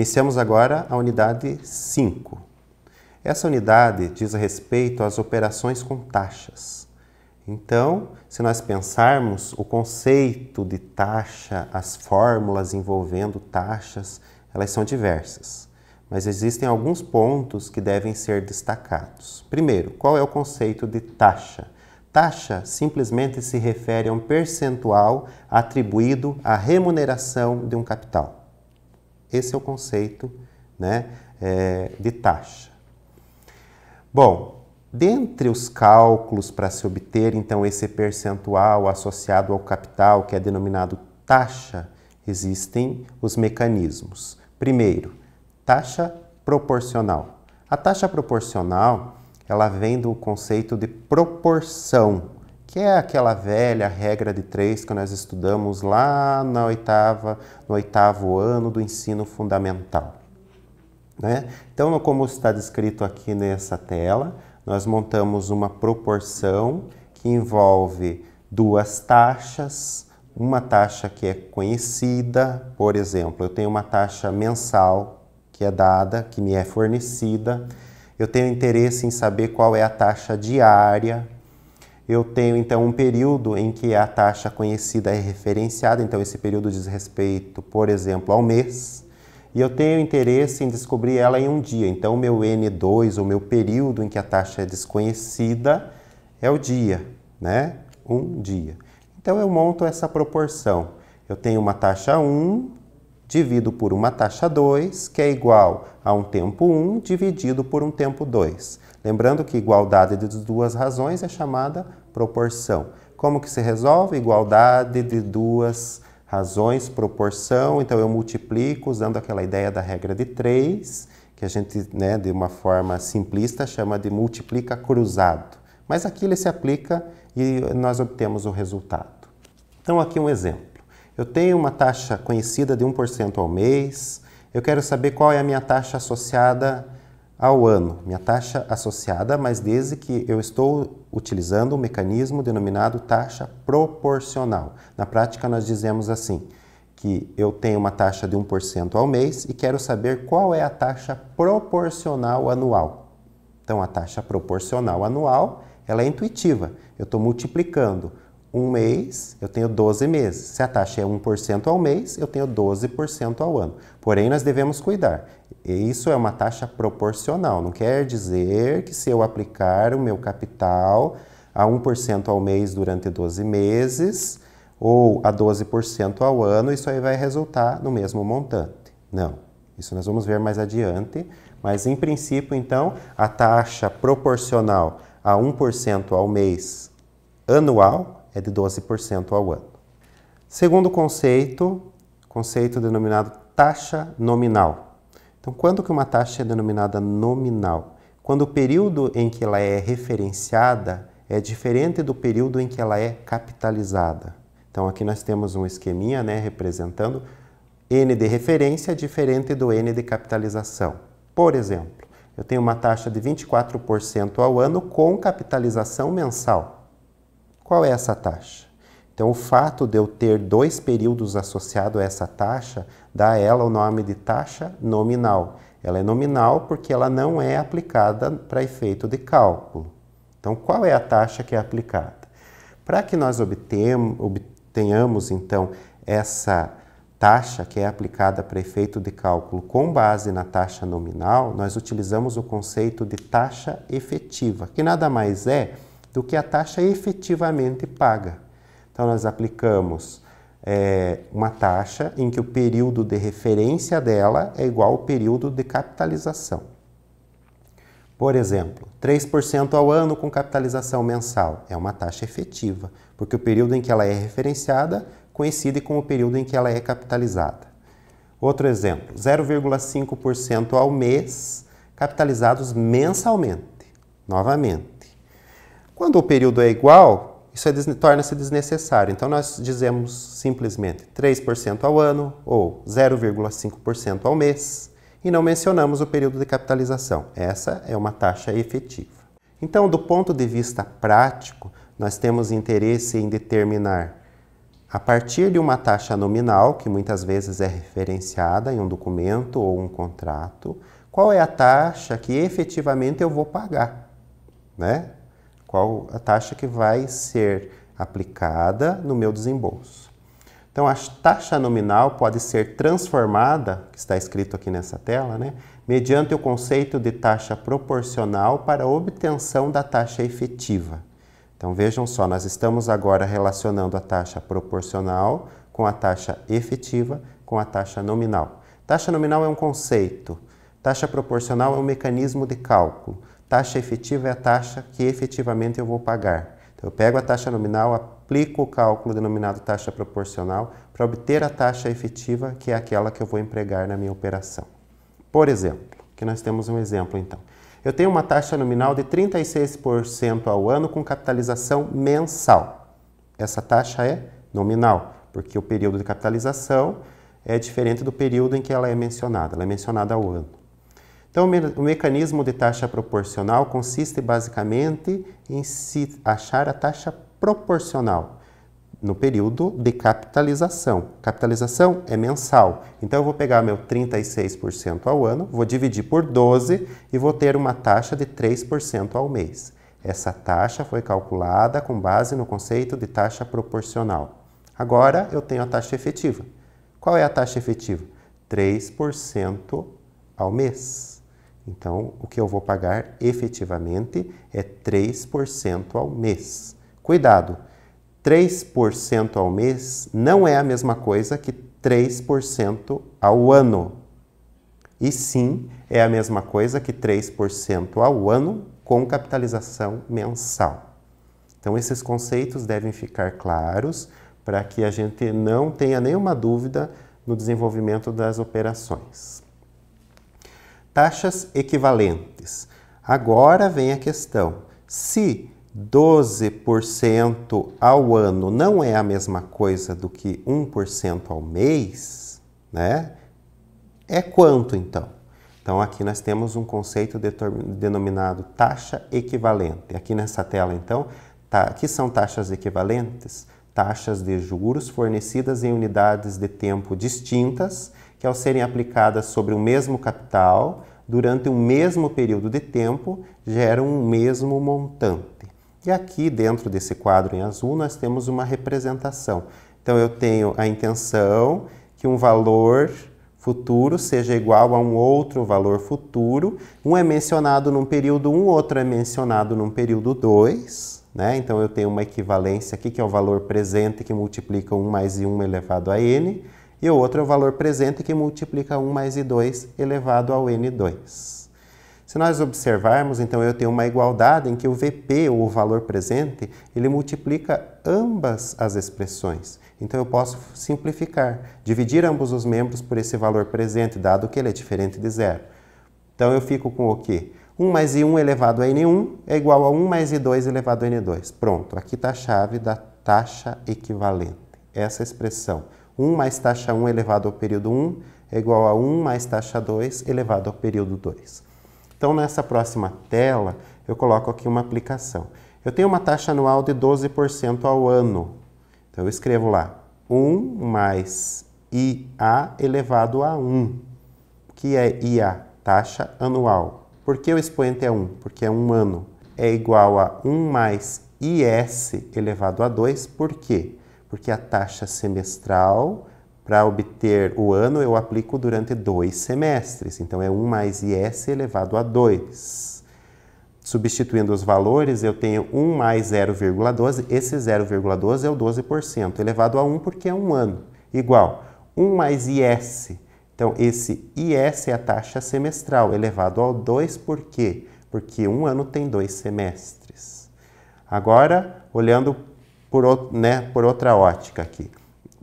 Iniciamos agora a unidade 5. Essa unidade diz respeito às operações com taxas. Então, se nós pensarmos o conceito de taxa, as fórmulas envolvendo taxas, elas são diversas. Mas existem alguns pontos que devem ser destacados. Primeiro, qual é o conceito de taxa? Taxa simplesmente se refere a um percentual atribuído à remuneração de um capital. Esse é o conceito, de taxa. Bom, dentre os cálculos para se obter, então, esse percentual associado ao capital, que é denominado taxa, existem os mecanismos. Primeiro, taxa proporcional. A taxa proporcional, ela vem do conceito de proporção, que é aquela velha regra de 3 que nós estudamos lá no oitavo ano do ensino fundamental. Então, como está descrito aqui nessa tela, nós montamos uma proporção que envolve duas taxas, uma taxa que é conhecida, por exemplo, eu tenho uma taxa mensal que é dada, que me é fornecida, eu tenho interesse em saber qual é a taxa diária. Eu tenho, então, um período em que a taxa conhecida é referenciada, então esse período diz respeito, por exemplo, ao mês, e eu tenho interesse em descobrir ela em um dia, então o meu N2, o meu período em que a taxa é desconhecida, é o dia, Um dia. Então eu monto essa proporção. Eu tenho uma taxa 1, divido por uma taxa 2, que é igual a um tempo 1 dividido por um tempo 2. Lembrando que igualdade de duas razões é chamada proporção. Como que se resolve? Igualdade de duas razões, proporção. Então, eu multiplico usando aquela ideia da regra de 3, que a gente, de uma forma simplista, chama de multiplica cruzado. Mas aqui ele se aplica e nós obtemos o resultado. Então, aqui um exemplo. Eu tenho uma taxa conhecida de 1% ao mês. Eu quero saber qual é a minha taxa associada ao ano, minha taxa associada, mas desde que eu estou utilizando um mecanismo denominado taxa proporcional. Na prática, nós dizemos assim, que eu tenho uma taxa de 1% ao mês e quero saber qual é a taxa proporcional anual. Então, a taxa proporcional anual, ela é intuitiva. Eu estou multiplicando um mês, eu tenho 12 meses. Se a taxa é 1% ao mês, eu tenho 12% ao ano. Porém, nós devemos cuidar. Isso é uma taxa proporcional. Não quer dizer que se eu aplicar o meu capital a 1% ao mês durante 12 meses ou a 12% ao ano, isso aí vai resultar no mesmo montante. Não. Isso nós vamos ver mais adiante. Mas, em princípio, então, a taxa proporcional a 1% ao mês anual é de 12% ao ano. Segundo conceito denominado taxa nominal. Então, quando que uma taxa é denominada nominal? Quando o período em que ela é referenciada é diferente do período em que ela é capitalizada. Então, aqui nós temos um esqueminha, representando N de referência diferente do N de capitalização. Por exemplo, eu tenho uma taxa de 24% ao ano com capitalização mensal. Qual é essa taxa? Então, o fato de eu ter 2 períodos associados a essa taxa dá a ela o nome de taxa nominal. Ela é nominal porque ela não é aplicada para efeito de cálculo. Então, qual é a taxa que é aplicada? Para que nós obtenhamos, então, essa taxa que é aplicada para efeito de cálculo com base na taxa nominal, nós utilizamos o conceito de taxa efetiva, que nada mais é do que a taxa efetivamente paga. Então, nós aplicamos uma taxa em que o período de referência dela é igual ao período de capitalização. Por exemplo, 3% ao ano com capitalização mensal é uma taxa efetiva, porque o período em que ela é referenciada coincide com o período em que ela é capitalizada. Outro exemplo, 0,5% ao mês capitalizados mensalmente, novamente. Quando o período é igual, isso torna-se desnecessário. Então, nós dizemos simplesmente 3% ao ano ou 0,5% ao mês e não mencionamos o período de capitalização. Essa é uma taxa efetiva. Então, do ponto de vista prático, nós temos interesse em determinar A partir de uma taxa nominal, que muitas vezes é referenciada em um documento ou um contrato, qual é a taxa que efetivamente eu vou pagar, né? Qual a taxa que vai ser aplicada no meu desembolso. Então, a taxa nominal pode ser transformada, que está escrito aqui nessa tela, né? Mediante o conceito de taxa proporcional para a obtenção da taxa efetiva. Então, vejam só, nós estamos agora relacionando a taxa proporcional com a taxa efetiva com a taxa nominal. Taxa nominal é um conceito, taxa proporcional é um mecanismo de cálculo, taxa efetiva é a taxa que efetivamente eu vou pagar. Então, eu pego a taxa nominal, aplico o cálculo denominado taxa proporcional para obter a taxa efetiva, que é aquela que eu vou empregar na minha operação. Por exemplo, aqui nós temos um exemplo então. Eu tenho uma taxa nominal de 36% ao ano com capitalização mensal. Essa taxa é nominal, porque o período de capitalização é diferente do período em que ela é mencionada ao ano. Então, o mecanismo de taxa proporcional consiste basicamente em se achar a taxa proporcional no período de capitalização. Capitalização é mensal, então eu vou pegar meu 36% ao ano, vou dividir por 12 e vou ter uma taxa de 3% ao mês. Essa taxa foi calculada com base no conceito de taxa proporcional. Agora eu tenho a taxa efetiva. Qual é a taxa efetiva? 3% ao mês. Então, o que eu vou pagar efetivamente é 3% ao mês. Cuidado! 3% ao mês não é a mesma coisa que 3% ao ano. E sim, é a mesma coisa que 3% ao ano com capitalização mensal. Então, esses conceitos devem ficar claros para que a gente não tenha nenhuma dúvida no desenvolvimento das operações. Taxas equivalentes. Agora vem a questão. Se 12% ao ano não é a mesma coisa do que 1% ao mês, né? É quanto então? Então aqui nós temos um conceito denominado taxa equivalente. Aqui nessa tela então, aqui são taxas equivalentes, taxas de juros fornecidas em unidades de tempo distintas, que ao serem aplicadas sobre o mesmo capital, durante o mesmo período de tempo, geram um mesmo montante. E aqui, dentro desse quadro em azul, nós temos uma representação. Então, eu tenho a intenção que um valor futuro seja igual a um outro valor futuro. Um é mencionado num período 1, outro é mencionado num período 2. Né? Então, eu tenho uma equivalência aqui, que é o valor presente que multiplica 1 mais I1 elevado a N. E o outro é o valor presente que multiplica 1 mais I2 elevado ao N2. Se nós observarmos, então, eu tenho uma igualdade em que o VP, ou o valor presente, ele multiplica ambas as expressões. Então, eu posso simplificar, dividir ambos os membros por esse valor presente, dado que ele é diferente de zero. Então, eu fico com o quê? 1 mais I1 elevado a N1 é igual a 1 mais I2 elevado a N2. Pronto, aqui está a chave da taxa equivalente. Essa expressão, 1 mais taxa 1 elevado ao período 1 é igual a 1 mais taxa 2 elevado ao período 2. Então, nessa próxima tela, eu coloco aqui uma aplicação. Eu tenho uma taxa anual de 12% ao ano. Então, eu escrevo lá 1 mais IA elevado a 1. O que é IA? Taxa anual. Por que o expoente é 1? Porque é um ano. É igual a 1 mais IS elevado a 2. Por quê? Porque a taxa semestral, para obter o ano, eu aplico durante 2 semestres. Então, é 1 mais IS elevado a 2. Substituindo os valores, eu tenho 1 mais 0,12. Esse 0,12 é o 12%, elevado a 1 porque é um ano. Igual 1 mais IS. Então, esse IS é a taxa semestral, elevado ao 2 por quê? Porque um ano tem 2 semestres. Agora, olhando por outra ótica aqui.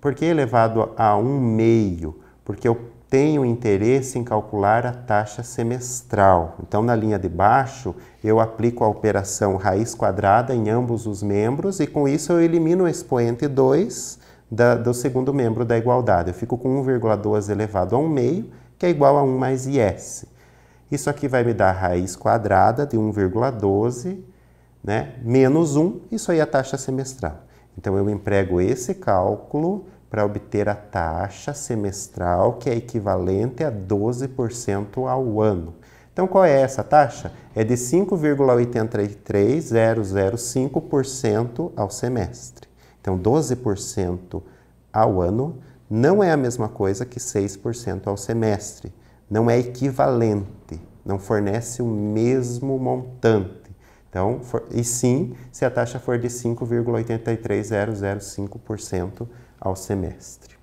Por que elevado a 1/2? Porque eu tenho interesse em calcular a taxa semestral. Então, na linha de baixo, eu aplico a operação raiz quadrada em ambos os membros e, com isso, eu elimino o expoente 2 do segundo membro da igualdade. Eu fico com 1,12 elevado a 1/2, que é igual a 1 mais IS. Isso aqui vai me dar a raiz quadrada de 1,12, né, menos 1, isso aí é a taxa semestral. Então, eu emprego esse cálculo para obter a taxa semestral, que é equivalente a 12% ao ano. Então, qual é essa taxa? É de 5,83005% ao semestre. Então, 12% ao ano não é a mesma coisa que 6% ao semestre. Não é equivalente, não fornece o mesmo montante. Então, e sim, se a taxa for de 5,83005% ao semestre.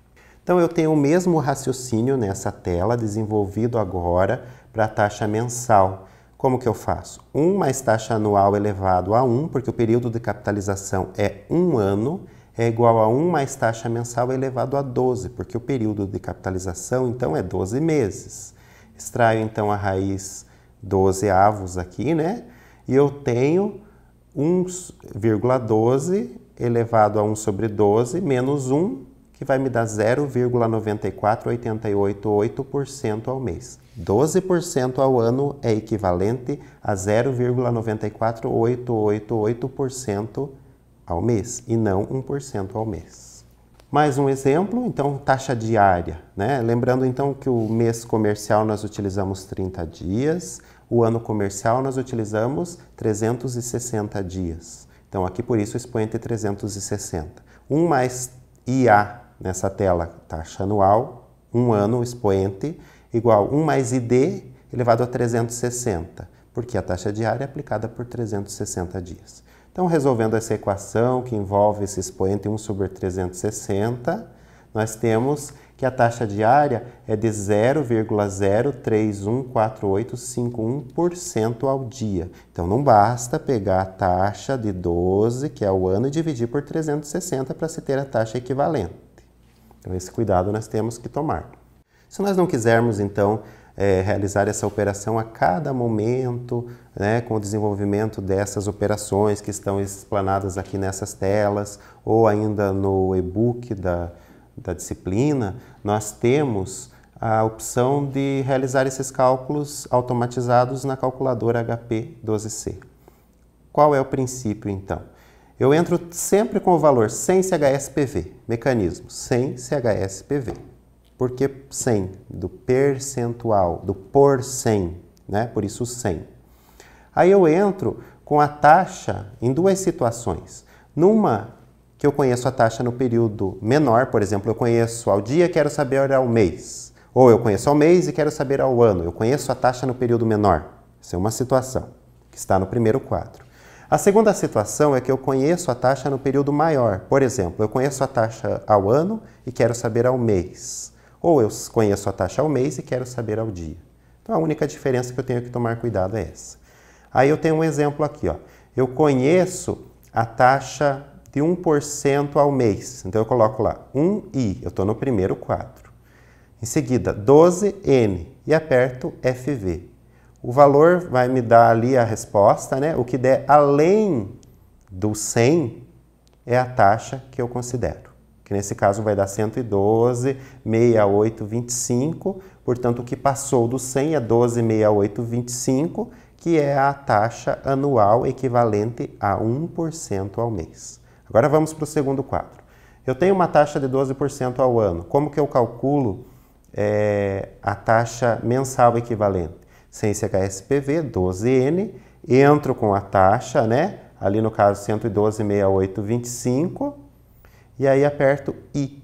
Então, eu tenho o mesmo raciocínio nessa tela, desenvolvido agora para a taxa mensal. Como que eu faço? 1 mais taxa anual elevado a 1, porque o período de capitalização é 1 ano, é igual a 1 mais taxa mensal elevado a 12, porque o período de capitalização, então, é 12 meses. Extraio, então, a raiz 12 avos aqui, né? E eu tenho 1,12 elevado a 1 sobre 12 menos 1, que vai me dar 0,94888% ao mês. 12% ao ano é equivalente a 0,94888% ao mês e não 1% ao mês. Mais um exemplo, então, taxa diária, né? Lembrando, então, que o mês comercial nós utilizamos 30 dias, o ano comercial nós utilizamos 360 dias. Então, aqui, por isso, o expoente é 360. 1 mais IA nessa tela, taxa anual, 1 ano, o expoente, igual 1 mais ID elevado a 360, porque a taxa diária é aplicada por 360 dias. Então, resolvendo essa equação que envolve esse expoente 1 sobre 360, nós temos que a taxa diária é de 0,0314851% ao dia. Então, não basta pegar a taxa de 12, que é o ano, e dividir por 360 para se ter a taxa equivalente. Então, esse cuidado nós temos que tomar. Se nós não quisermos, então, realizar essa operação a cada momento, né, com o desenvolvimento dessas operações que estão explanadas aqui nessas telas, ou ainda no e-book da disciplina, nós temos a opção de realizar esses cálculos automatizados na calculadora HP 12C. Qual é o princípio, então? Eu entro sempre com o valor sem CHSPV, mecanismo sem CHSPV. Por que 100? Do percentual, do por 100, né? Por isso 100. Aí eu entro com a taxa em duas situações. Numa que eu conheço a taxa no período menor, por exemplo, eu conheço ao dia e quero saber ao mês. Ou eu conheço ao mês e quero saber ao ano. Eu conheço a taxa no período menor. Essa é uma situação que está no primeiro quadro. A segunda situação é que eu conheço a taxa no período maior. Por exemplo, eu conheço a taxa ao ano e quero saber ao mês. Ou eu conheço a taxa ao mês e quero saber ao dia. Então, a única diferença que eu tenho que tomar cuidado é essa. Aí eu tenho um exemplo aqui, ó. Eu conheço a taxa de 1% ao mês. Então, eu coloco lá 1i, eu estou no primeiro quadro. Em seguida, 12n e aperto FV. O valor vai me dar ali a resposta, né? O que der além do 100 é a taxa que eu considero. Que nesse caso vai dar 112,6825, portanto, o que passou do 100 é 12,6825, que é a taxa anual equivalente a 1% ao mês. Agora vamos para o segundo quadro. Eu tenho uma taxa de 12% ao ano. Como que eu calculo a taxa mensal equivalente? Sem CHSPV, 12N, entro com a taxa, né? Ali no caso 112,6825, e aí aperto I.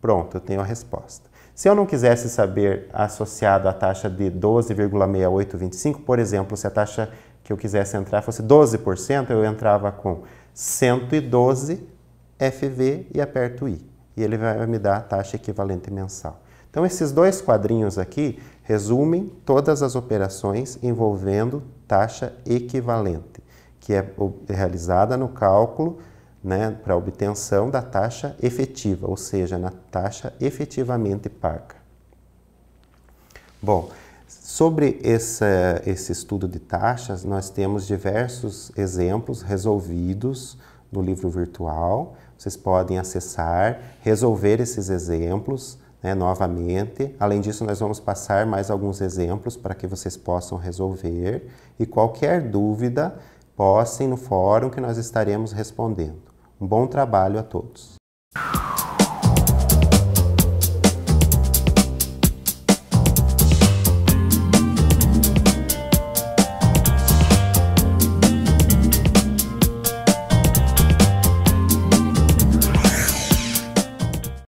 Pronto, eu tenho a resposta. Se eu não quisesse saber associado à taxa de 12,6825, por exemplo, se a taxa que eu quisesse entrar fosse 12%, eu entrava com 112 FV e aperto I. E ele vai me dar a taxa equivalente mensal. Então, esses dois quadrinhos aqui resumem todas as operações envolvendo taxa equivalente, que é realizada no cálculo, né, para obtenção da taxa efetiva, ou seja, na taxa efetivamente paga. Bom, sobre esse estudo de taxas, nós temos diversos exemplos resolvidos no livro virtual. Vocês podem acessar, resolver esses exemplos, né, novamente. Além disso, nós vamos passar mais alguns exemplos para que vocês possam resolver. E qualquer dúvida, postem no fórum que nós estaremos respondendo. Um bom trabalho a todos.